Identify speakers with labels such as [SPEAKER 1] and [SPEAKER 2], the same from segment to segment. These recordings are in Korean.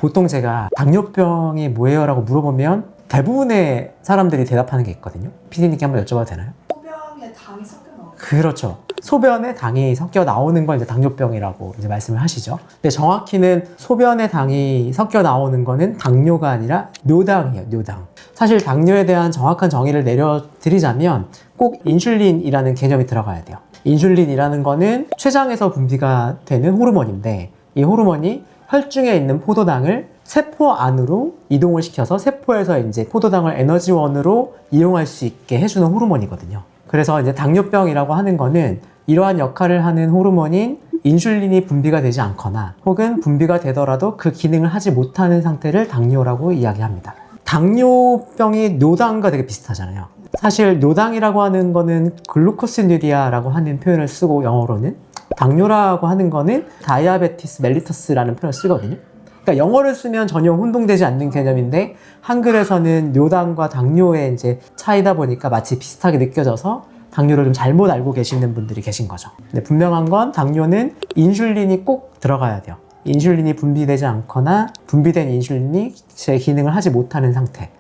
[SPEAKER 1] 보통 제가 당뇨병이 뭐예요? 라고 물어보면 대부분의 사람들이 대답하는 게 있거든요. PD님께 한번 여쭤봐도 되나요?
[SPEAKER 2] 소변에 당이 섞여 나오는
[SPEAKER 1] 그렇죠. 소변에 당이 섞여 나오는 걸 이제 당뇨병이라고 이제 말씀을 하시죠. 근데 정확히는 소변에 당이 섞여 나오는 거는 당뇨가 아니라 뇨당이에요, 뇨당. 사실 당뇨에 대한 정확한 정의를 내려드리자면 꼭 인슐린이라는 개념이 들어가야 돼요. 인슐린이라는 거는 췌장에서 분비가 되는 호르몬인데 이 호르몬이 혈중에 있는 포도당을 세포 안으로 이동을 시켜서 세포에서 이제 포도당을 에너지원으로 이용할 수 있게 해주는 호르몬이거든요. 그래서 이제 당뇨병이라고 하는 거는 이러한 역할을 하는 호르몬인 인슐린이 분비가 되지 않거나 혹은 분비가 되더라도 그 기능을 하지 못하는 상태를 당뇨라고 이야기합니다. 당뇨병이 뇨당과 되게 비슷하잖아요. 사실 뇨당이라고 하는 거는 글루코시누리아라고 하는 표현을 쓰고 영어로는 당뇨라고 하는 거는 다이아베티스 멜리터스라는 표현을 쓰거든요. 그러니까 영어를 쓰면 전혀 혼동되지 않는 개념인데 한글에서는 뇨당과 당뇨의 이제 차이다 보니까 마치 비슷하게 느껴져서 당뇨를 좀 잘못 알고 계시는 분들이 계신 거죠. 근데 분명한 건 당뇨는 인슐린이 꼭 들어가야 돼요. 인슐린이 분비되지 않거나 분비된 인슐린이 제 기능을 하지 못하는 상태.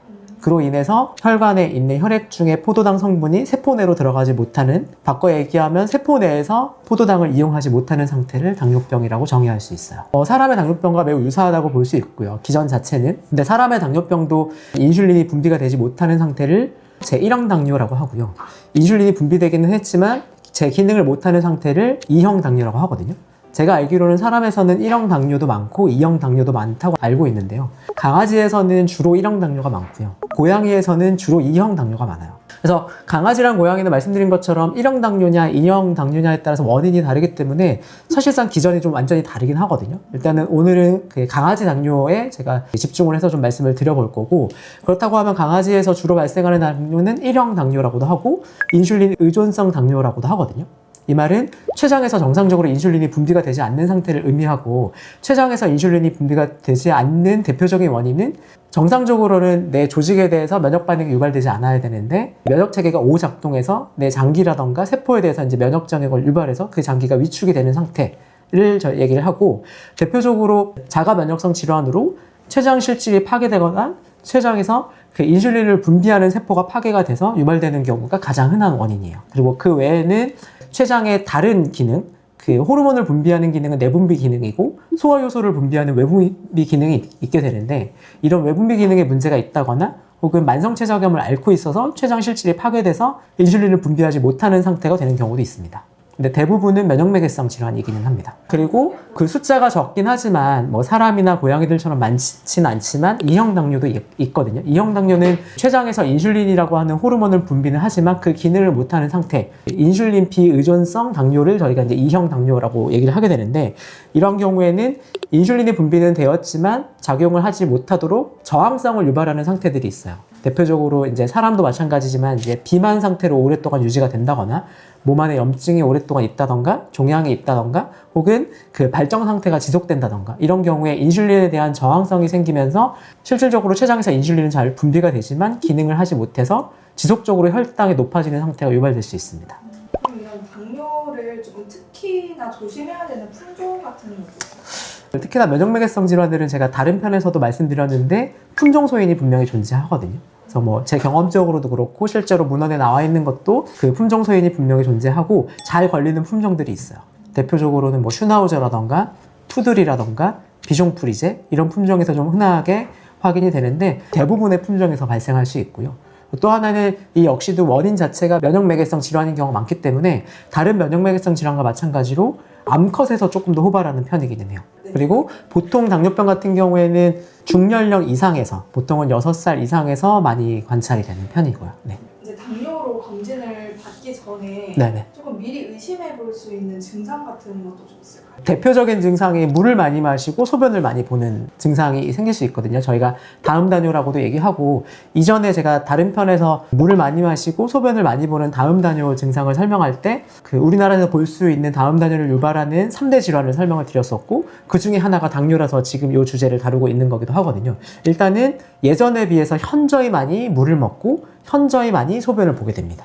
[SPEAKER 1] 그로 인해서 혈관에 있는 혈액 중에 포도당 성분이 세포 내로 들어가지 못하는, 바꿔 얘기하면 세포 내에서 포도당을 이용하지 못하는 상태를 당뇨병이라고 정의할 수 있어요. 사람의 당뇨병과 매우 유사하다고 볼 수 있고요. 기전 자체는. 근데 사람의 당뇨병도 인슐린이 분비가 되지 못하는 상태를 제1형 당뇨라고 하고요. 인슐린이 분비되기는 했지만 제 기능을 못하는 상태를 2형 당뇨라고 하거든요. 제가 알기로는 사람에서는 1형 당뇨도 많고 2형 당뇨도 많다고 알고 있는데요. 강아지에서는 주로 1형 당뇨가 많고요. 고양이에서는 주로 2형 당뇨가 많아요. 그래서 강아지랑 고양이는 말씀드린 것처럼 1형 당뇨냐 2형 당뇨냐에 따라서 원인이 다르기 때문에 사실상 기전이 좀 완전히 다르긴 하거든요. 일단은 오늘은 그 강아지 당뇨에 제가 집중을 해서 좀 말씀을 드려볼 거고, 그렇다고 하면 강아지에서 주로 발생하는 당뇨는 1형 당뇨라고도 하고 인슐린 의존성 당뇨라고도 하거든요. 이 말은 췌장에서 정상적으로 인슐린이 분비가 되지 않는 상태를 의미하고, 췌장에서 인슐린이 분비가 되지 않는 대표적인 원인은 정상적으로는 내 조직에 대해서 면역 반응이 유발되지 않아야 되는데 면역 체계가 오작동해서 내 장기라던가 세포에 대해서 이제 면역 장애를 유발해서 그 장기가 위축이 되는 상태를 저 얘기를 하고, 대표적으로 자가 면역성 질환으로 췌장 실질이 파괴되거나 췌장에서 그 인슐린을 분비하는 세포가 파괴가 돼서 유발되는 경우가 가장 흔한 원인이에요. 그리고 그 외에는 췌장의 다른 기능, 그 호르몬을 분비하는 기능은 내분비 기능이고 소화 효소를 분비하는 외분비 기능이 있게 되는데, 이런 외분비 기능에 문제가 있다거나 혹은 만성 췌장염을 앓고 있어서 췌장 실질이 파괴돼서 인슐린을 분비하지 못하는 상태가 되는 경우도 있습니다. 근데 대부분은 면역매개성 질환이기는 합니다. 그리고 그 숫자가 적긴 하지만 뭐 사람이나 고양이들처럼 많지는 않지만 2형 당뇨도 있거든요. 2형 당뇨는 췌장에서 인슐린이라고 하는 호르몬을 분비는 하지만 그 기능을 못하는 상태, 인슐린 비의존성 당뇨를 저희가 이제 2형 당뇨라고 얘기를 하게 되는데, 이런 경우에는 인슐린이 분비는 되었지만 작용을 하지 못하도록 저항성을 유발하는 상태들이 있어요. 대표적으로 이제 사람도 마찬가지지만 이제 비만 상태로 오랫동안 유지가 된다거나 몸 안에 염증이 오랫동안 있다던가 종양이 있다던가 혹은 그 발정 상태가 지속된다던가, 이런 경우에 인슐린에 대한 저항성이 생기면서 실질적으로 췌장에서 인슐린은 잘 분비가 되지만 기능을 하지 못해서 지속적으로 혈당이 높아지는 상태가 유발될 수 있습니다.
[SPEAKER 2] 그럼 이런 당뇨를 조금 특히나 조심해야 되는 품종 같은 것도 있어요?
[SPEAKER 1] 특히나 면역매개성 질환들은 제가 다른 편에서도 말씀드렸는데 품종 소인이 분명히 존재하거든요. 그래서 뭐 제 경험적으로도 그렇고 실제로 문헌에 나와 있는 것도 그 품종 소인이 분명히 존재하고 잘 걸리는 품종들이 있어요. 대표적으로는 뭐 슈나우저라던가 푸들이라던가 비숑프리제, 이런 품종에서 좀 흔하게 확인이 되는데 대부분의 품종에서 발생할 수 있고요. 또 하나는 이 역시도 원인 자체가 면역매개성 질환인 경우가 많기 때문에 다른 면역매개성 질환과 마찬가지로 암컷에서 조금 더 호발하는 편이기는 해요. 그리고 보통 당뇨병 같은 경우에는 중연령 이상에서, 보통은 6살 이상에서 많이 관찰이 되는 편이고요. 네.
[SPEAKER 2] 이제 당뇨로 검진을 받기 전에
[SPEAKER 1] 네네.
[SPEAKER 2] 조금 미리 의심해 볼 수 있는 증상 같은 것도 좀 있을까요?
[SPEAKER 1] 대표적인 증상이 물을 많이 마시고 소변을 많이 보는 증상이 생길 수 있거든요. 저희가 다음 단뇨라고도 얘기하고, 이전에 제가 다른 편에서 물을 많이 마시고 소변을 많이 보는 다음 단뇨 증상을 설명할 때 그 우리나라에서 볼 수 있는 다음 단뇨를 유발하는 3대 질환을 설명을 드렸었고, 그 중에 하나가 당뇨라서 지금 이 주제를 다루고 있는 거기도 하거든요. 일단은 예전에 비해서 현저히 많이 물을 먹고 현저히 많이 소변을 보게 됩니다.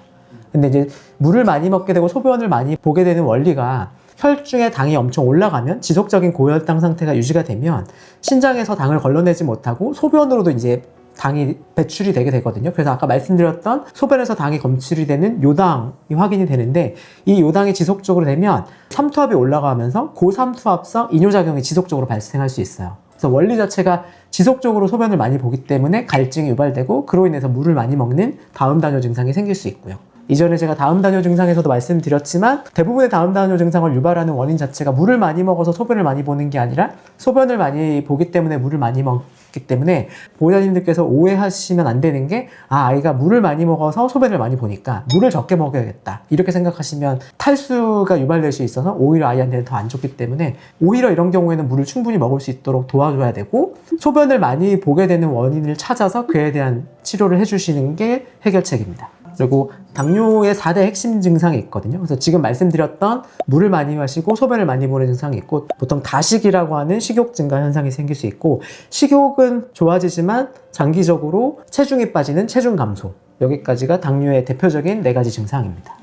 [SPEAKER 1] 근데 이제 물을 많이 먹게 되고 소변을 많이 보게 되는 원리가 혈중에 당이 엄청 올라가면 지속적인 고혈당 상태가 유지가 되면 신장에서 당을 걸러내지 못하고 소변으로도 이제 당이 배출이 되게 되거든요. 그래서 아까 말씀드렸던 소변에서 당이 검출이 되는 요당이 확인이 되는데 이 요당이 지속적으로 되면 삼투압이 올라가면서 고삼투압성 이뇨작용이 지속적으로 발생할 수 있어요. 그래서 원리 자체가 지속적으로 소변을 많이 보기 때문에 갈증이 유발되고 그로 인해서 물을 많이 먹는 다음 단뇨 증상이 생길 수 있고요. 이전에 제가 다음 단뇨 증상에서도 말씀드렸지만 대부분의 다음 단뇨 증상을 유발하는 원인 자체가 물을 많이 먹어서 소변을 많이 보는 게 아니라 소변을 많이 보기 때문에 물을 많이 먹기 때문에 보호자님들께서 오해하시면 안 되는 게 아이가 물을 많이 먹어서 소변을 많이 보니까 물을 적게 먹여야겠다 이렇게 생각하시면 탈수가 유발될 수 있어서 오히려 아이한테는 더 안 좋기 때문에 오히려 이런 경우에는 물을 충분히 먹을 수 있도록 도와줘야 되고 소변을 많이 보게 되는 원인을 찾아서 그에 대한 치료를 해주시는 게 해결책입니다. 그리고 당뇨의 4대 핵심 증상이 있거든요. 그래서 지금 말씀드렸던 물을 많이 마시고 소변을 많이 보는 증상이 있고 보통 다식이라고 하는 식욕 증가 현상이 생길 수 있고 식욕은 좋아지지만 장기적으로 체중이 빠지는 체중 감소 여기까지가 당뇨의 대표적인 4가지 증상입니다.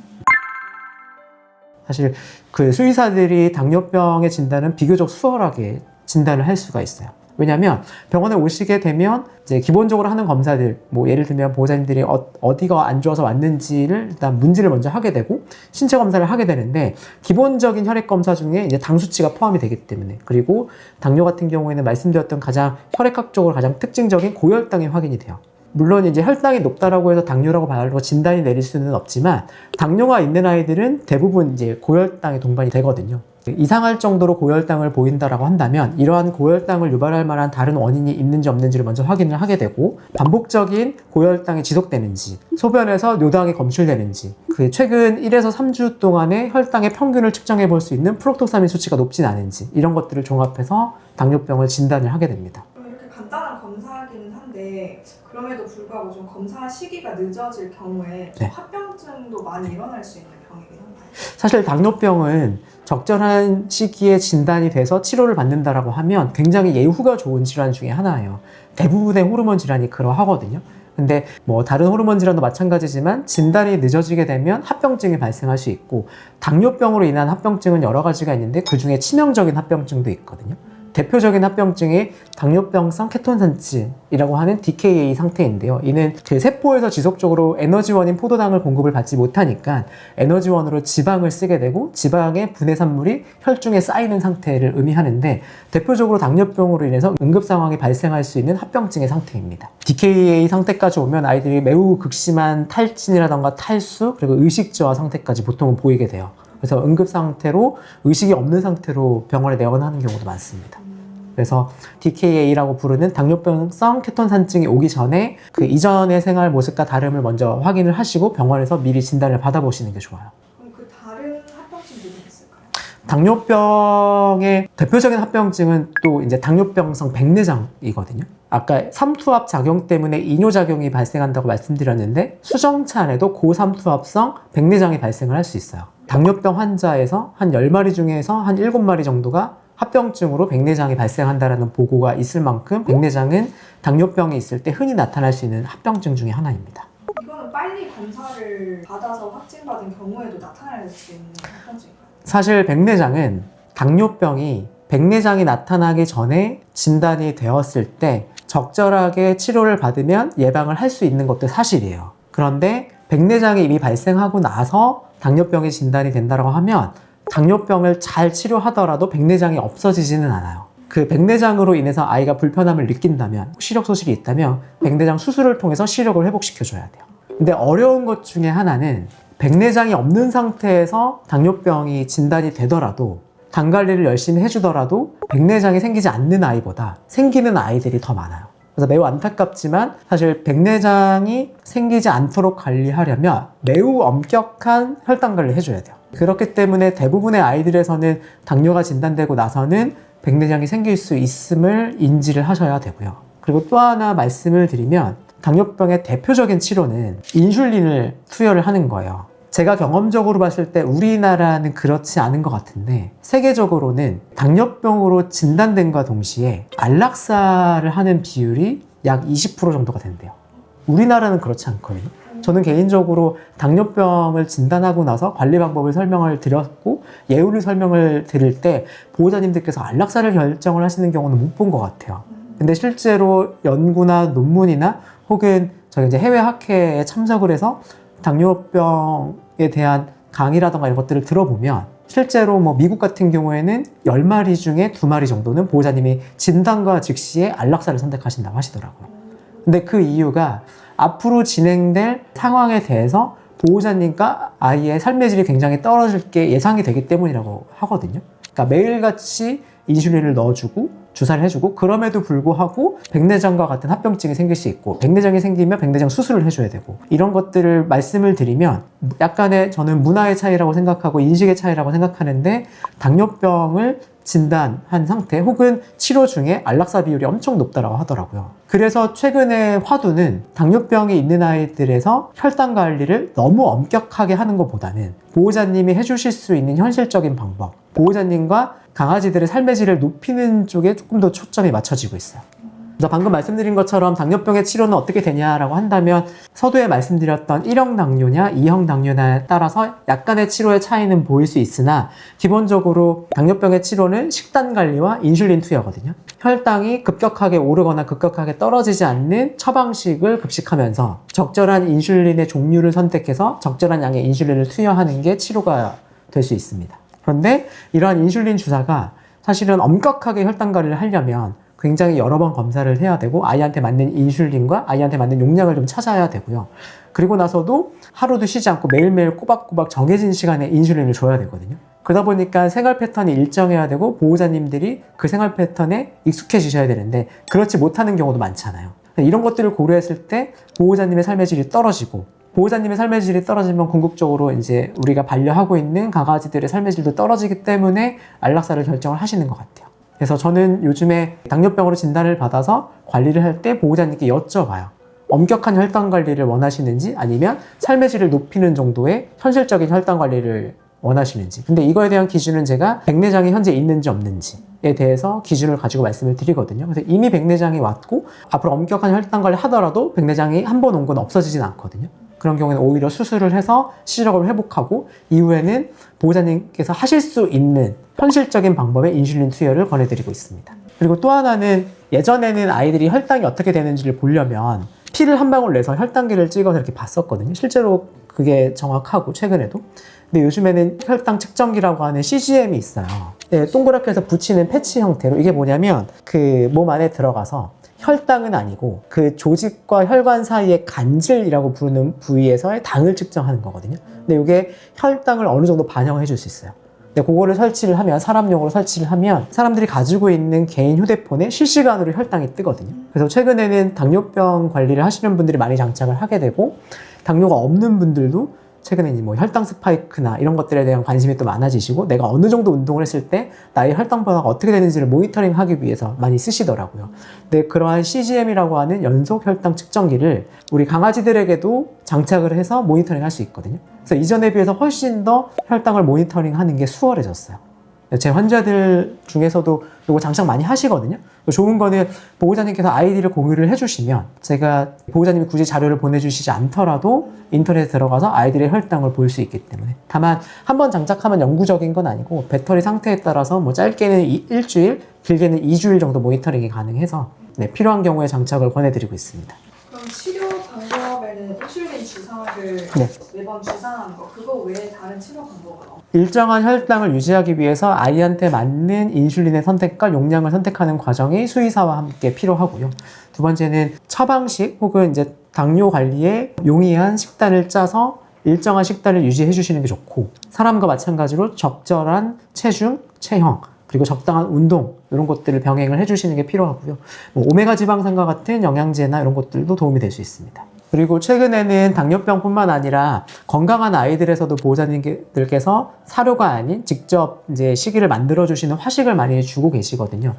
[SPEAKER 1] 사실 그 수의사들이 당뇨병의 진단은 비교적 수월하게 진단을 할 수가 있어요. 왜냐하면 병원에 오시게 되면 이제 기본적으로 하는 검사들, 뭐 예를 들면 보호자님들이 어디가 안 좋아서 왔는지를 일단 문제를 먼저 하게 되고 신체 검사를 하게 되는데 기본적인 혈액 검사 중에 이제 당 수치가 포함이 되기 때문에 그리고 당뇨 같은 경우에는 말씀드렸던 가장 혈액학적으로 가장 특징적인 고혈당이 확인이 돼요. 물론 이제 혈당이 높다라고 해서 당뇨라고 바로 진단이 내릴 수는 없지만 당뇨가 있는 아이들은 대부분 이제 고혈당이 동반이 되거든요. 이상할 정도로 고혈당을 보인다라고 한다면 이러한 고혈당을 유발할 만한 다른 원인이 있는지 없는지를 먼저 확인을 하게 되고 반복적인 고혈당이 지속되는지 소변에서 요당이 검출되는지 그 최근 1에서 3주 동안의 혈당의 평균을 측정해 볼 수 있는 프록토사민 수치가 높진 않은지 이런 것들을 종합해서 당뇨병을 진단을 하게 됩니다.
[SPEAKER 2] 그럼 이렇게 간단한 검사이기는 한데 그럼에도 불구하고 좀 검사 시기가 늦어질 경우에 좀
[SPEAKER 1] 네.
[SPEAKER 2] 합병증도 많이 일어날 수 있는 병이긴 한가요?
[SPEAKER 1] 사실 당뇨병은 적절한 시기에 진단이 돼서 치료를 받는다라고 하면 굉장히 예후가 좋은 질환 중에 하나예요. 대부분의 호르몬 질환이 그러하거든요. 근데 뭐 다른 호르몬 질환도 마찬가지지만 진단이 늦어지게 되면 합병증이 발생할 수 있고 당뇨병으로 인한 합병증은 여러 가지가 있는데 그중에 치명적인 합병증도 있거든요. 대표적인 합병증이 당뇨병성 케톤산증이라고 하는 DKA 상태인데요. 이는 그 세포에서 지속적으로 에너지원인 포도당을 공급을 받지 못하니까 에너지원으로 지방을 쓰게 되고 지방의 분해 산물이 혈중에 쌓이는 상태를 의미하는데 대표적으로 당뇨병으로 인해서 응급 상황이 발생할 수 있는 합병증의 상태입니다. DKA 상태까지 오면 아이들이 매우 극심한 탈진이라던가 탈수 그리고 의식저하 상태까지 보통은 보이게 돼요. 그래서 응급 상태로 의식이 없는 상태로 병원에 내원하는 경우도 많습니다. 그래서 DKA라고 부르는 당뇨병성 케톤산증이 오기 전에 그 이전의 생활 모습과 다름을 먼저 확인을 하시고 병원에서 미리 진단을 받아보시는 게 좋아요.
[SPEAKER 2] 그럼 그 다른 합병증들이 있을까요?
[SPEAKER 1] 당뇨병의 대표적인 합병증은 또 이제 당뇨병성 백내장이거든요. 아까 삼투압 작용 때문에 이뇨작용이 발생한다고 말씀드렸는데 수정차 안에도 고삼투압성 백내장이 발생을 할 수 있어요. 당뇨병 환자에서 한 10마리 중에서 한 7마리 정도가 합병증으로 백내장이 발생한다는 보고가 있을 만큼 백내장은 당뇨병이 있을 때 흔히 나타날 수 있는 합병증 중에 하나입니다.
[SPEAKER 2] 이거는 빨리 검사를 받아서 확진받은 경우에도 나타날 수 있는 합병증인가요?
[SPEAKER 1] 사실 백내장은 당뇨병이 백내장이 나타나기 전에 진단이 되었을 때 적절하게 치료를 받으면 예방을 할 수 있는 것도 사실이에요. 그런데 백내장이 이미 발생하고 나서 당뇨병이 진단이 된다고 하면 당뇨병을 잘 치료하더라도 백내장이 없어지지는 않아요. 그 백내장으로 인해서 아이가 불편함을 느낀다면 시력 소실이 있다면 백내장 수술을 통해서 시력을 회복시켜줘야 돼요. 근데 어려운 것 중에 하나는 백내장이 없는 상태에서 당뇨병이 진단이 되더라도 당 관리를 열심히 해주더라도 백내장이 생기지 않는 아이보다 생기는 아이들이 더 많아요. 그래서 매우 안타깝지만 사실 백내장이 생기지 않도록 관리하려면 매우 엄격한 혈당 관리를 해줘야 돼요. 그렇기 때문에 대부분의 아이들에서는 당뇨가 진단되고 나서는 백내장이 생길 수 있음을 인지를 하셔야 되고요. 그리고 또 하나 말씀을 드리면 당뇨병의 대표적인 치료는 인슐린을 투여를 하는 거예요. 제가 경험적으로 봤을 때 우리나라는 그렇지 않은 것 같은데 세계적으로는 당뇨병으로 진단된과 동시에 안락사를 하는 비율이 약 20% 정도가 된대요. 우리나라는 그렇지 않거든요. 저는 개인적으로 당뇨병을 진단하고 나서 관리 방법을 설명을 드렸고 예후를 설명을 드릴 때 보호자님들께서 안락사를 결정을 하시는 경우는 못 본 것 같아요. 근데 실제로 연구나 논문이나 혹은 저희 이제 해외 학회에 참석을 해서 당뇨병에 대한 강의라던가 이런 것들을 들어보면 실제로 뭐 미국 같은 경우에는 10마리 중에 2마리 정도는 보호자님이 진단과 즉시에 안락사를 선택하신다고 하시더라고요. 근데 그 이유가 앞으로 진행될 상황에 대해서 보호자님과 아이의 삶의 질이 굉장히 떨어질 게 예상이 되기 때문이라고 하거든요. 그러니까 매일같이 인슐린을 넣어주고 주사를 해주고 그럼에도 불구하고 백내장과 같은 합병증이 생길 수 있고 백내장이 생기면 백내장 수술을 해줘야 되고 이런 것들을 말씀을 드리면 약간의 저는 문화의 차이라고 생각하고 인식의 차이라고 생각하는데 당뇨병을 진단한 상태 혹은 치료 중에 안락사 비율이 엄청 높다고 하더라고요. 그래서 최근에 화두는 당뇨병이 있는 아이들에서 혈당 관리를 너무 엄격하게 하는 것보다는 보호자님이 해주실 수 있는 현실적인 방법, 보호자님과 강아지들의 삶의 질을 높이는 쪽에 조금 더 초점이 맞춰지고 있어요. 그래서 방금 말씀드린 것처럼 당뇨병의 치료는 어떻게 되냐라고 한다면 서두에 말씀드렸던 1형 당뇨냐 2형 당뇨냐에 따라서 약간의 치료의 차이는 보일 수 있으나 기본적으로 당뇨병의 치료는 식단 관리와 인슐린 투여거든요. 혈당이 급격하게 오르거나 급격하게 떨어지지 않는 처방식을 급식하면서 적절한 인슐린의 종류를 선택해서 적절한 양의 인슐린을 투여하는 게 치료가 될 수 있습니다. 그런데 이러한 인슐린 주사가 사실은 엄격하게 혈당 관리를 하려면 굉장히 여러 번 검사를 해야 되고 아이한테 맞는 인슐린과 아이한테 맞는 용량을 좀 찾아야 되고요. 그리고 나서도 하루도 쉬지 않고 매일매일 꼬박꼬박 정해진 시간에 인슐린을 줘야 되거든요. 그러다 보니까 생활 패턴이 일정해야 되고 보호자님들이 그 생활 패턴에 익숙해지셔야 되는데 그렇지 못하는 경우도 많잖아요. 이런 것들을 고려했을 때 보호자님의 삶의 질이 떨어지고 보호자님의 삶의 질이 떨어지면 궁극적으로 이제 우리가 반려하고 있는 강아지들의 삶의 질도 떨어지기 때문에 안락사를 결정을 하시는 것 같아요. 그래서 저는 요즘에 당뇨병으로 진단을 받아서 관리를 할 때 보호자님께 여쭤봐요. 엄격한 혈당 관리를 원하시는지 아니면 삶의 질을 높이는 정도의 현실적인 혈당 관리를 원하시는지. 근데 이거에 대한 기준은 제가 백내장이 현재 있는지 없는지에 대해서 기준을 가지고 말씀을 드리거든요. 그래서 이미 백내장이 왔고 앞으로 엄격한 혈당 관리 하더라도 백내장이 한 번 온 건 없어지진 않거든요. 그런 경우에는 오히려 수술을 해서 시력을 회복하고 이후에는 보호자님께서 하실 수 있는 현실적인 방법의 인슐린 투여를 권해드리고 있습니다. 그리고 또 하나는 예전에는 아이들이 혈당이 어떻게 되는지를 보려면 피를 한 방울 내서 혈당계를 찍어서 이렇게 봤었거든요. 실제로 그게 정확하고 최근에도. 근데 요즘에는 혈당 측정기라고 하는 CGM이 있어요. 네, 동그랗게 해서 붙이는 패치 형태로 이게 뭐냐면 그 몸 안에 들어가서 혈당은 아니고 그 조직과 혈관 사이의 간질이라고 부르는 부위에서의 당을 측정하는 거거든요. 근데 이게 혈당을 어느 정도 반영을 해줄 수 있어요. 근데 그거를 설치를 하면 사람용으로 설치를 하면 사람들이 가지고 있는 개인 휴대폰에 실시간으로 혈당이 뜨거든요. 그래서 최근에는 당뇨병 관리를 하시는 분들이 많이 장착을 하게 되고 당뇨가 없는 분들도 최근에 뭐 혈당 스파이크나 이런 것들에 대한 관심이 또 많아지시고 내가 어느 정도 운동을 했을 때 나의 혈당 변화가 어떻게 되는지를 모니터링하기 위해서 많이 쓰시더라고요. 근데 그러한 CGM이라고 하는 연속 혈당 측정기를 우리 강아지들에게도 장착을 해서 모니터링 할 수 있거든요. 그래서 이전에 비해서 훨씬 더 혈당을 모니터링 하는 게 수월해졌어요. 제 환자들 중에서도 이거 장착 많이 하시거든요. 좋은 거는 보호자님께서 아이디를 공유를 해주시면 제가 보호자님이 굳이 자료를 보내주시지 않더라도 인터넷에 들어가서 아이들의 혈당을 볼 수 있기 때문에 다만 한번 장착하면 영구적인 건 아니고 배터리 상태에 따라서 뭐 짧게는 일주일, 길게는 2주일 정도 모니터링이 가능해서 네, 필요한 경우에 장착을 권해드리고 있습니다.
[SPEAKER 2] 그럼 치료 방법에는 인슐린 주사를
[SPEAKER 1] 네.
[SPEAKER 2] 매번 주사하는 거 그거 외에 다른 치료 방법은 없나요?
[SPEAKER 1] 일정한 혈당을 유지하기 위해서 아이한테 맞는 인슐린의 선택과 용량을 선택하는 과정이 수의사와 함께 필요하고요. 두 번째는 처방식 혹은 이제 당뇨 관리에 용이한 식단을 짜서 일정한 식단을 유지해 주시는 게 좋고 사람과 마찬가지로 적절한 체중, 체형 그리고 적당한 운동 이런 것들을 병행을 해주시는 게 필요하고요. 뭐 오메가 지방산과 같은 영양제나 이런 것들도 도움이 될 수 있습니다. 그리고 최근에는 당뇨병뿐만 아니라 건강한 아이들에서도 보호자님들께서 사료가 아닌 직접 이제 식이를 만들어 주시는 화식을 많이 주고 계시거든요.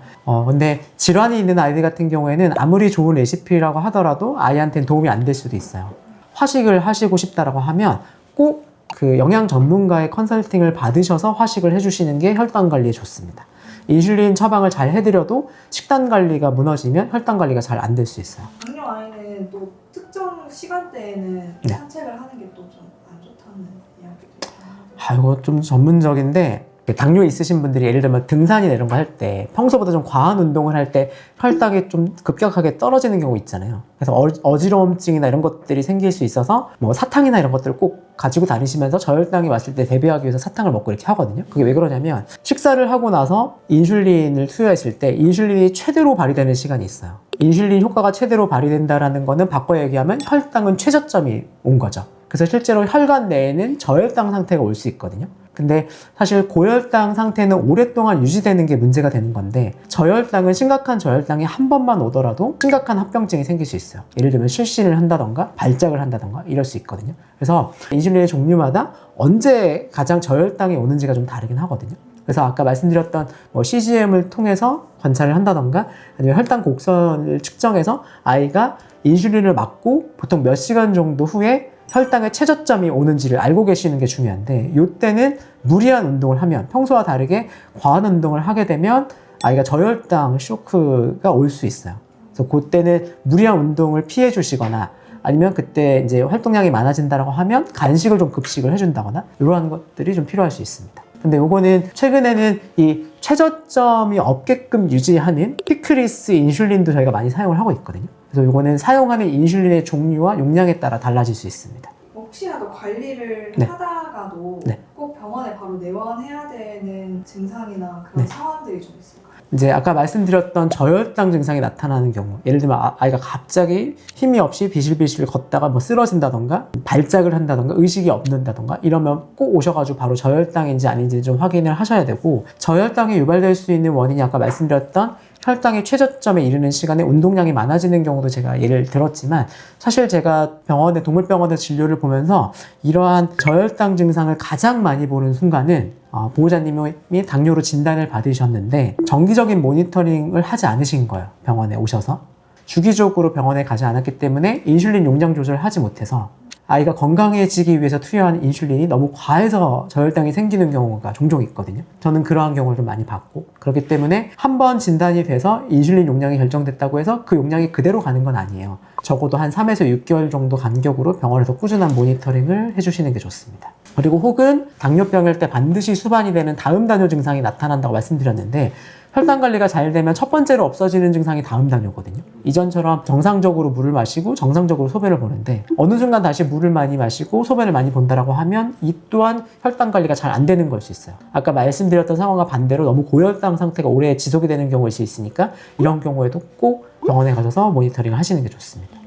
[SPEAKER 1] 근데 질환이 있는 아이들 같은 경우에는 아무리 좋은 레시피라고 하더라도 아이한테는 도움이 안 될 수도 있어요. 화식을 하시고 싶다라고 하면 꼭 그 영양 전문가의 컨설팅을 받으셔서 화식을 해주시는 게 혈당 관리에 좋습니다. 인슐린 처방을 잘 해드려도 식단 관리가 무너지면 혈당 관리가 잘 안 될 수 있어요.
[SPEAKER 2] 당뇨 아이는 또 특정 시간대에는
[SPEAKER 1] 네.
[SPEAKER 2] 산책을 하는 게 또 좀 안 좋다는 이야기도 있잖아요.
[SPEAKER 1] 아, 이거 좀 전문적인데 당뇨 있으신 분들이 예를 들면 등산이나 이런 거 할 때 평소보다 좀 과한 운동을 할 때 혈당이 좀 급격하게 떨어지는 경우 있잖아요. 그래서 어지러움증이나 이런 것들이 생길 수 있어서 뭐 사탕이나 이런 것들을 꼭 가지고 다니시면서 저혈당이 왔을 때 대비하기 위해서 사탕을 먹고 이렇게 하거든요. 그게 왜 그러냐면 식사를 하고 나서 인슐린을 투여했을 때 인슐린이 최대로 발휘되는 시간이 있어요. 인슐린 효과가 최대로 발휘된다라는 거는 바꿔 얘기하면 혈당은 최저점이 온 거죠. 그래서 실제로 혈관 내에는 저혈당 상태가 올 수 있거든요. 근데 사실 고혈당 상태는 오랫동안 유지되는 게 문제가 되는 건데 저혈당은 심각한 저혈당이 한 번만 오더라도 심각한 합병증이 생길 수 있어요. 예를 들면 실신을 한다던가 발작을 한다던가 이럴 수 있거든요. 그래서 인슐린의 종류마다 언제 가장 저혈당이 오는지가 좀 다르긴 하거든요. 그래서 아까 말씀드렸던 뭐 CGM을 통해서 관찰을 한다던가 아니면 혈당 곡선을 측정해서 아이가 인슐린을 맞고 보통 몇 시간 정도 후에 혈당의 최저점이 오는지를 알고 계시는 게 중요한데 이때는 무리한 운동을 하면 평소와 다르게 과한 운동을 하게 되면 아이가 저혈당 쇼크가 올 수 있어요. 그래서 그때는 무리한 운동을 피해 주시거나 아니면 그때 이제 활동량이 많아진다고 하면 간식을 좀 급식을 해준다거나 이러한 것들이 좀 필요할 수 있습니다. 근데 요거는 최근에는 이 최저점이 없게끔 유지하는 피크리스 인슐린도 저희가 많이 사용을 하고 있거든요. 그래서 요거는 사용하는 인슐린의 종류와 용량에 따라 달라질 수 있습니다.
[SPEAKER 2] 혹시라도 관리를
[SPEAKER 1] 네.
[SPEAKER 2] 하다가도
[SPEAKER 1] 네.
[SPEAKER 2] 꼭 병원에 바로 내원해야 되는 증상이나 그런
[SPEAKER 1] 네.
[SPEAKER 2] 상황들이 좀 있을까요?
[SPEAKER 1] 이제 아까 말씀드렸던 저혈당 증상이 나타나는 경우 예를 들면 아이가 갑자기 힘이 없이 비실비실 걷다가 뭐 쓰러진다던가 발작을 한다던가 의식이 없는다던가 이러면 꼭 오셔가지고 바로 저혈당인지 아닌지 좀 확인을 하셔야 되고 저혈당이 유발될 수 있는 원인이 아까 말씀드렸던 혈당이 최저점에 이르는 시간에 운동량이 많아지는 경우도 제가 예를 들었지만 사실 제가 동물병원에서 진료를 보면서 이러한 저혈당 증상을 가장 많이 보는 순간은 보호자님이 당뇨로 진단을 받으셨는데 정기적인 모니터링을 하지 않으신 거예요. 병원에 오셔서 주기적으로 병원에 가지 않았기 때문에 인슐린 용량 조절을 하지 못해서 아이가 건강해지기 위해서 투여하는 인슐린이 너무 과해서 저혈당이 생기는 경우가 종종 있거든요. 저는 그러한 경우를 좀 많이 봤고 그렇기 때문에 한 번 진단이 돼서 인슐린 용량이 결정됐다고 해서 그 용량이 그대로 가는 건 아니에요. 적어도 한 3에서 6개월 정도 간격으로 병원에서 꾸준한 모니터링을 해주시는 게 좋습니다. 그리고 혹은 당뇨병일 때 반드시 수반이 되는 다음 단뇨 증상이 나타난다고 말씀드렸는데 혈당 관리가 잘 되면 첫 번째로 없어지는 증상이 다음 단뇨거든요. 이전처럼 정상적으로 물을 마시고 정상적으로 소변을 보는데 어느 순간 다시 물을 많이 마시고 소변을 많이 본다라고 하면 이 또한 혈당 관리가 잘 안 되는 걸 수 있어요. 아까 말씀드렸던 상황과 반대로 너무 고혈당 상태가 오래 지속이 되는 경우일 수 있으니까 이런 경우에도 꼭 병원에 가셔서 모니터링을 하시는 게 좋습니다.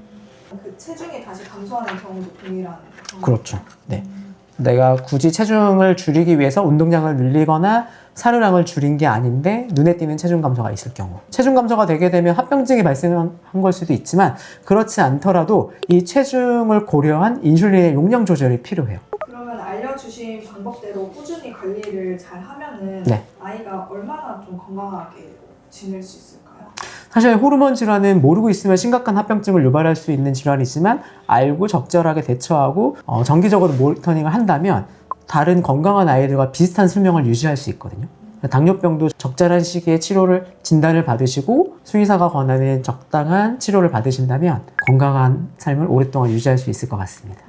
[SPEAKER 2] 그 체중이 다시 감소하는 경우도 동일한 경우.
[SPEAKER 1] 그렇죠. 네. 내가 굳이 체중을 줄이기 위해서 운동량을 늘리거나 사료량을 줄인 게 아닌데 눈에 띄는 체중 감소가 있을 경우 체중 감소가 되게 되면 합병증이 발생한 걸 수도 있지만 그렇지 않더라도 이 체중을 고려한 인슐린의 용량 조절이 필요해요.
[SPEAKER 2] 그러면 알려주신 방법대로 꾸준히 관리를 잘 하면은
[SPEAKER 1] 네.
[SPEAKER 2] 아이가 얼마나 좀 건강하게 지낼 수 있을까요?
[SPEAKER 1] 사실 호르몬 질환은 모르고 있으면 심각한 합병증을 유발할 수 있는 질환이지만 알고 적절하게 대처하고 정기적으로 모니터링을 한다면 다른 건강한 아이들과 비슷한 수명을 유지할 수 있거든요. 당뇨병도 적절한 시기에 진단을 받으시고 수의사가 권하는 적당한 치료를 받으신다면 건강한 삶을 오랫동안 유지할 수 있을 것 같습니다.